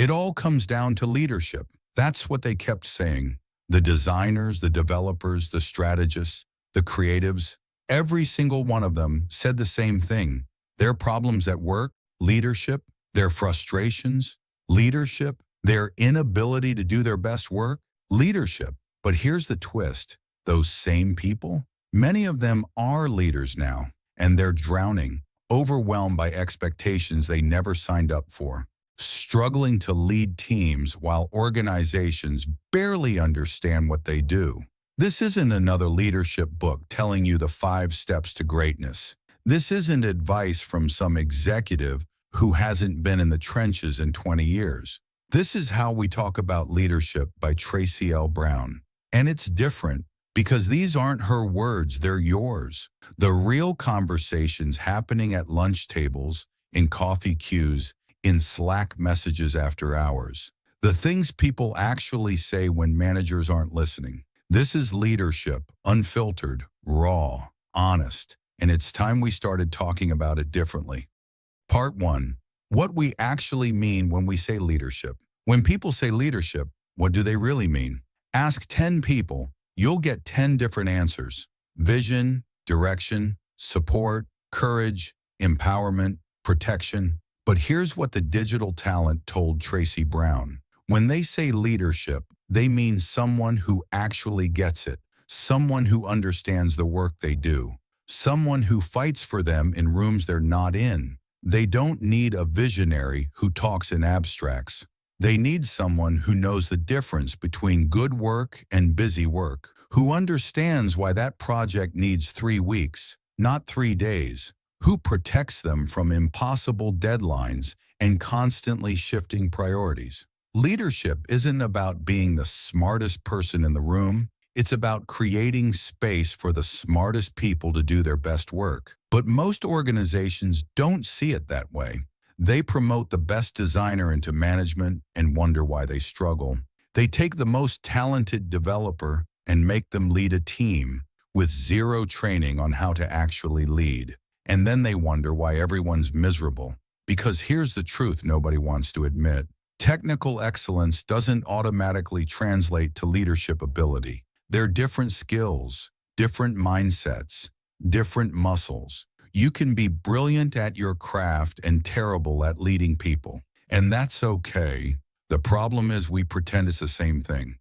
It all comes down to leadership. That's what they kept saying. The designers, the developers, the strategists, the creatives, every single one of them said the same thing. Their problems at work, leadership, their frustrations, leadership, their inability to do their best work, leadership. But here's the twist. Those same people, many of them are leaders now, and they're drowning, overwhelmed by expectations they never signed up for, struggling to lead teams while organizations barely understand what they do. This isn't another leadership book telling you the 5 steps to greatness. This isn't advice from some executive who hasn't been in the trenches in 20 years. This is How We Talk About Leadership by Tracy L. Brown. And it's different because these aren't her words, they're yours. The real conversations happening at lunch tables, in coffee queues, in Slack messages after hours. The things people actually say when managers aren't listening. This is leadership, unfiltered, raw, honest, and it's time we started talking about it differently. Part 1. What we actually mean when we say leadership. When people say leadership, what do they really mean? Ask 10 people. You'll get 10 different answers. Vision, direction, support, courage, empowerment, protection. But here's what the digital talent told Tracy Brown. When they say leadership, they mean someone who actually gets it, someone who understands the work they do, someone who fights for them in rooms they're not in. They don't need a visionary who talks in abstracts. They need someone who knows the difference between good work and busy work, who understands why that project needs 3 weeks, not 3 days, who protects them from impossible deadlines and constantly shifting priorities. Leadership isn't about being the smartest person in the room. It's about creating space for the smartest people to do their best work. But most organizations don't see it that way. They promote the best designer into management and wonder why they struggle. They take the most talented developer and make them lead a team with 0 training on how to actually lead. And then they wonder why everyone's miserable. Because here's the truth nobody wants to admit. Technical excellence doesn't automatically translate to leadership ability. They're different skills, different mindsets, different muscles. You can be brilliant at your craft and terrible at leading people. And that's okay. The problem is we pretend it's the same thing.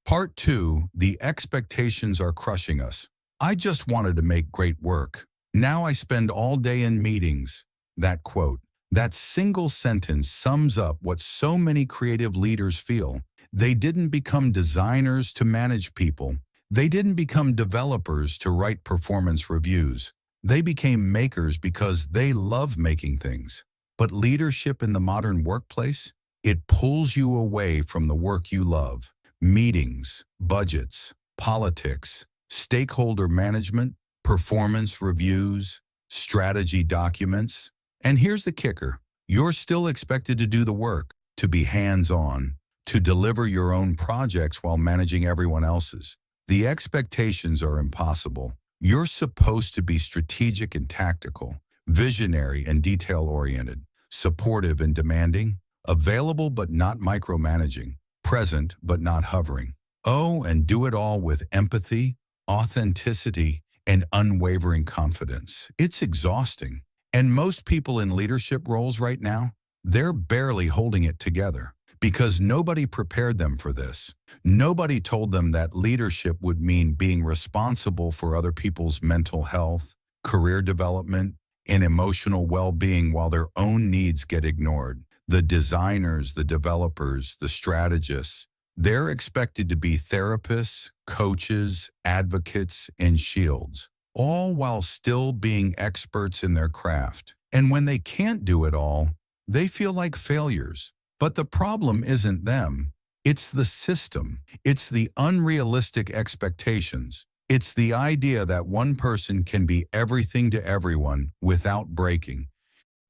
Part 2, the expectations are crushing us. I just wanted to make great work. Now I spend all day in meetings. That quote, that single sentence sums up what so many creative leaders feel. They didn't become designers to manage people. They didn't become developers to write performance reviews. They became makers because they love making things. But leadership in the modern workplace, it pulls you away from the work you love. Meetings, budgets, politics, stakeholder management, performance reviews, strategy documents. And here's the kicker. You're still expected to do the work, to be hands-on, to deliver your own projects while managing everyone else's. The expectations are impossible. You're supposed to be strategic and tactical, visionary and detail-oriented, supportive and demanding, available but not micromanaging, present but not hovering. Oh, and do it all with empathy, authenticity, and unwavering confidence. It's exhausting. And most people in leadership roles right now, they're barely holding it together because nobody prepared them for this. Nobody told them that leadership would mean being responsible for other people's mental health, career development, and emotional well-being while their own needs get ignored. The designers, the developers, the strategists, they're expected to be therapists, coaches, advocates, and shields, all while still being experts in their craft. And when they can't do it all, they feel like failures. But the problem isn't them. It's the system. It's the unrealistic expectations. It's the idea that one person can be everything to everyone without breaking.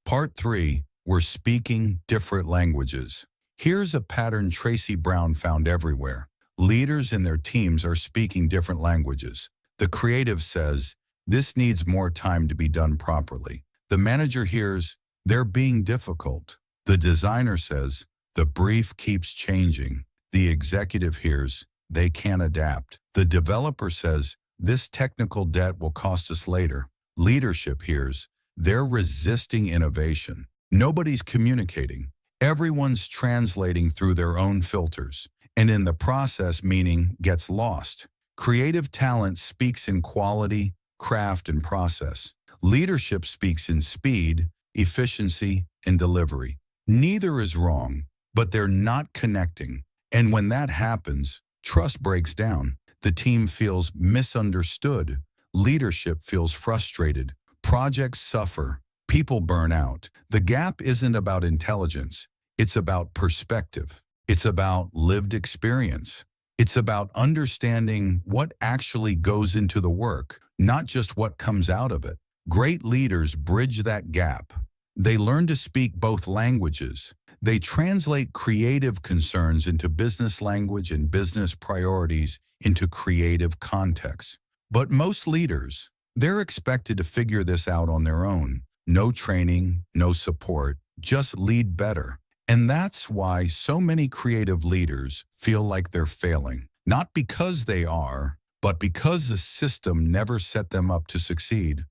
Part 3, we're speaking different languages. Here's a pattern Tracy Brown found everywhere. Leaders in their teams are speaking different languages. The creative says, this needs more time to be done properly. The manager hears, they're being difficult. The designer says, The brief keeps changing. The executive hears, they can't adapt. The developer says, this technical debt will cost us later. Leadership hears, they're resisting innovation. Nobody's communicating. Everyone's translating through their own filters. And in the process, meaning gets lost. Creative talent speaks in quality, craft, and process. Leadership speaks in speed, efficiency, and delivery. Neither is wrong, but they're not connecting. And when that happens, trust breaks down. The team feels misunderstood. Leadership feels frustrated. Projects suffer. People burn out. The gap isn't about intelligence. It's about perspective. It's about lived experience. It's about understanding what actually goes into the work, not just what comes out of it. Great leaders bridge that gap. They learn to speak both languages. They translate creative concerns into business language and business priorities into creative context. But most leaders, they're expected to figure this out on their own. No training, no support, just lead better. And that's why so many creative leaders feel like they're failing. Not because they are, but because the system never set them up to succeed.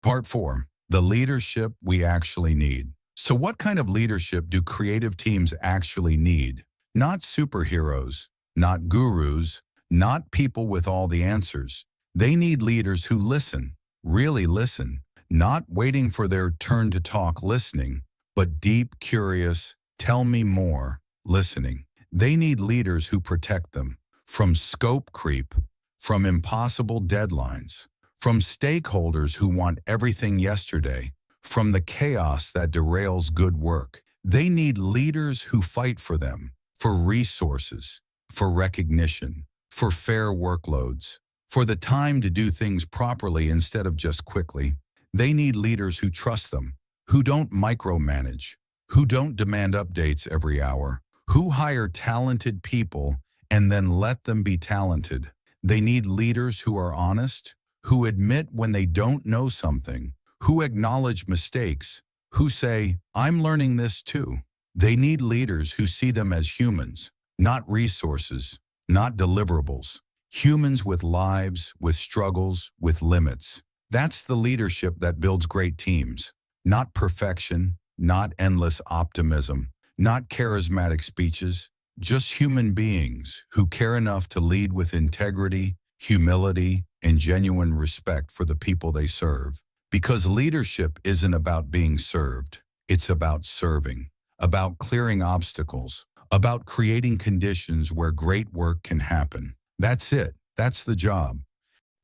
Part 4. The leadership we actually need. So what kind of leadership do creative teams actually need? Not superheroes, not gurus, not people with all the answers. They need leaders who listen, really listen, not waiting for their turn to talk listening, but deep, curious, tell me more, listening. They need leaders who protect them from scope creep, from impossible deadlines, from stakeholders who want everything yesterday, from the chaos that derails good work. They need leaders who fight for them, for resources, for recognition, for fair workloads, for the time to do things properly instead of just quickly. They need leaders who trust them, who don't micromanage, who don't demand updates every hour, who hire talented people and then let them be talented. They need leaders who are honest, who admit when they don't know something, who acknowledge mistakes, who say, I'm learning this too. They need leaders who see them as humans, not resources, not deliverables. Humans with lives, with struggles, with limits. That's the leadership that builds great teams. Not perfection, not endless optimism, not charismatic speeches, just human beings who care enough to lead with integrity, humility, and genuine respect for the people they serve. Because leadership isn't about being served. It's about serving, about clearing obstacles, about creating conditions where great work can happen. That's it. That's the job.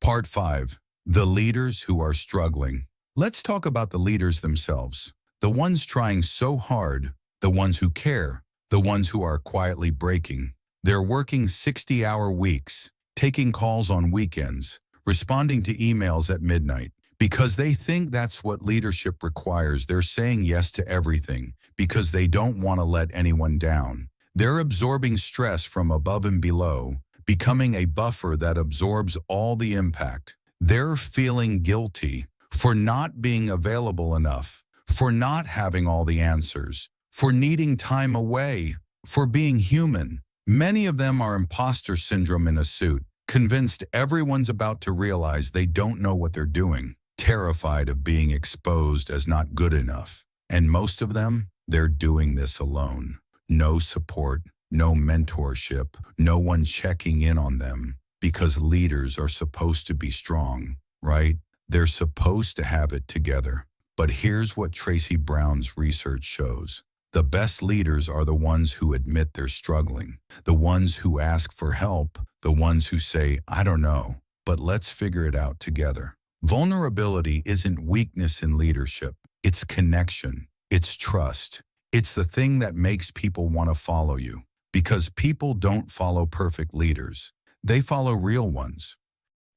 Part 5. The leaders who are struggling. Let's talk about the leaders themselves. The ones trying so hard, the ones who care, the ones who are quietly breaking. They're working 60-hour weeks, taking calls on weekends, responding to emails at midnight. Because they think that's what leadership requires. They're saying yes to everything because they don't want to let anyone down. They're absorbing stress from above and below, becoming a buffer that absorbs all the impact. They're feeling guilty for not being available enough, for not having all the answers, for needing time away, for being human. Many of them are imposter syndrome in a suit, convinced everyone's about to realize they don't know what they're doing, terrified of being exposed as not good enough. And most of them, they're doing this alone. No support, no mentorship, no one checking in on them, because leaders are supposed to be strong, right? They're supposed to have it together. But here's what Tracy Brown's research shows. The best leaders are the ones who admit they're struggling, the ones who ask for help, the ones who say, I don't know, but let's figure it out together. Vulnerability isn't weakness in leadership. It's connection. It's trust. It's the thing that makes people want to follow you. Because people don't follow perfect leaders. They follow real ones.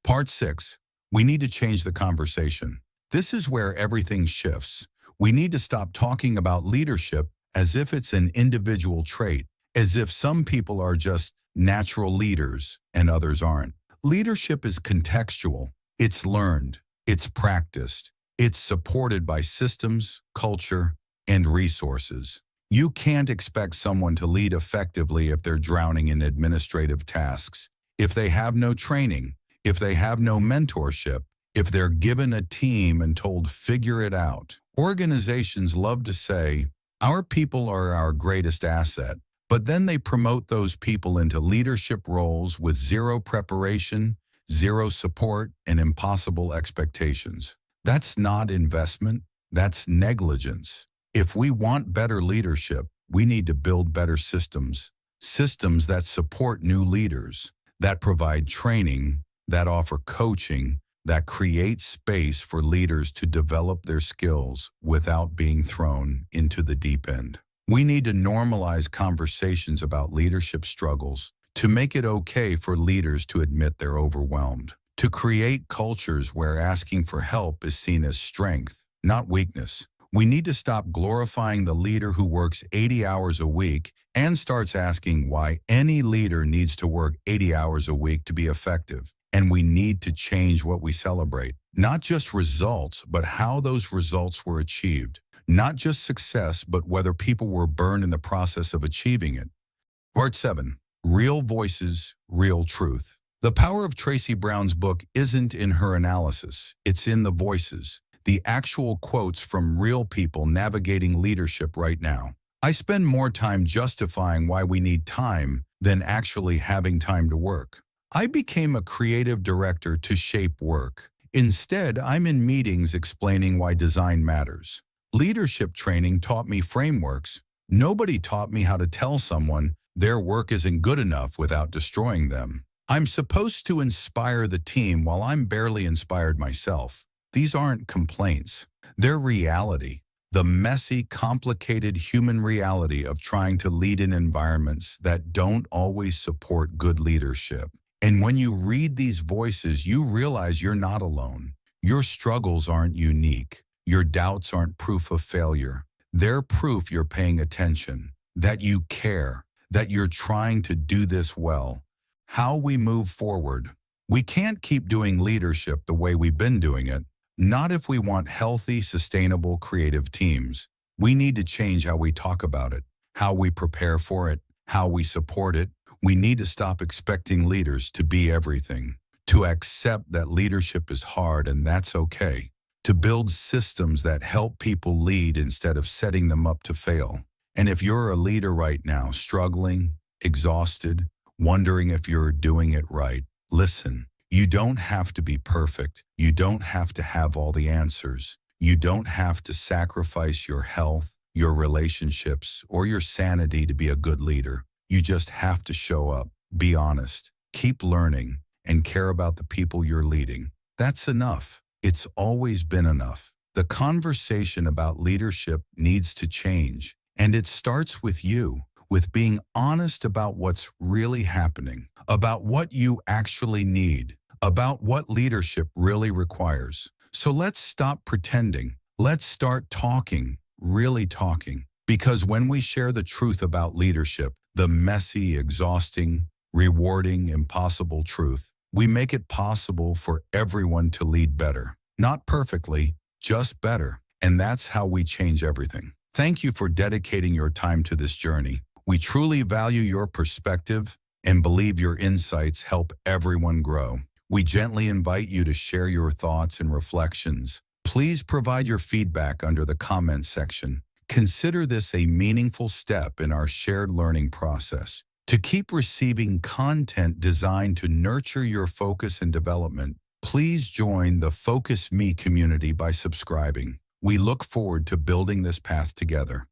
Part 6. We need to change the conversation. This is where everything shifts. We need to stop talking about leadership as if it's an individual trait, as if some people are just natural leaders and others aren't. Leadership is contextual. It's learned. It's practiced. It's supported by systems, culture, and resources. You can't expect someone to lead effectively if they're drowning in administrative tasks, if they have no training, if they have no mentorship, if they're given a team and told figure it out. Organizations love to say, our people are our greatest asset, but then they promote those people into leadership roles with zero preparation, zero support, and impossible expectations. That's not investment, that's negligence. If we want better leadership, we need to build better systems, systems that support new leaders, that provide training, that offer coaching, that create space for leaders to develop their skills without being thrown into the deep end. We need to normalize conversations about leadership struggles, to make it okay for leaders to admit they're overwhelmed, to create cultures where asking for help is seen as strength, not weakness. We need to stop glorifying the leader who works 80 hours a week and starts asking why any leader needs to work 80 hours a week to be effective. And we need to change what we celebrate. Not just results, but how those results were achieved. Not just success, but whether people were burned in the process of achieving it. Part 7. Real Voices, Real Truth. The power of Tracy Brown's book isn't in her analysis. It's in the voices, the actual quotes from real people navigating leadership right now. I spend more time justifying why we need time than actually having time to work. I became a creative director to shape work. Instead, I'm in meetings explaining why design matters. Leadership training taught me frameworks. Nobody taught me how to tell someone their work isn't good enough without destroying them. I'm supposed to inspire the team while I'm barely inspired myself. These aren't complaints. They're reality. The messy, complicated human reality of trying to lead in environments that don't always support good leadership. And when you read these voices, you realize you're not alone. Your struggles aren't unique. Your doubts aren't proof of failure. They're proof you're paying attention, that you care, that you're trying to do this well. How we move forward. We can't keep doing leadership the way we've been doing it. Not if we want healthy, sustainable, creative teams. We need to change how we talk about it, how we prepare for it, how we support it. We need to stop expecting leaders to be everything, to accept that leadership is hard and that's okay, to build systems that help people lead instead of setting them up to fail. And if you're a leader right now, struggling, exhausted, wondering if you're doing it right, listen. You don't have to be perfect. You don't have to have all the answers. You don't have to sacrifice your health, your relationships, or your sanity to be a good leader. You just have to show up, be honest, keep learning, and care about the people you're leading. That's enough. It's always been enough. The conversation about leadership needs to change, and it starts with you, with being honest about what's really happening, about what you actually need, about what leadership really requires. So let's stop pretending. Let's start talking, really talking. Because when we share the truth about leadership, the messy, exhausting, rewarding, impossible truth, we make it possible for everyone to lead better. Not perfectly, just better. And that's how we change everything. Thank you for dedicating your time to this journey. We truly value your perspective and believe your insights help everyone grow. We gently invite you to share your thoughts and reflections. Please provide your feedback under the comments section. Consider this a meaningful step in our shared learning process. To keep receiving content designed to nurture your focus and development, please join the Focus Me community by subscribing. We look forward to building this path together.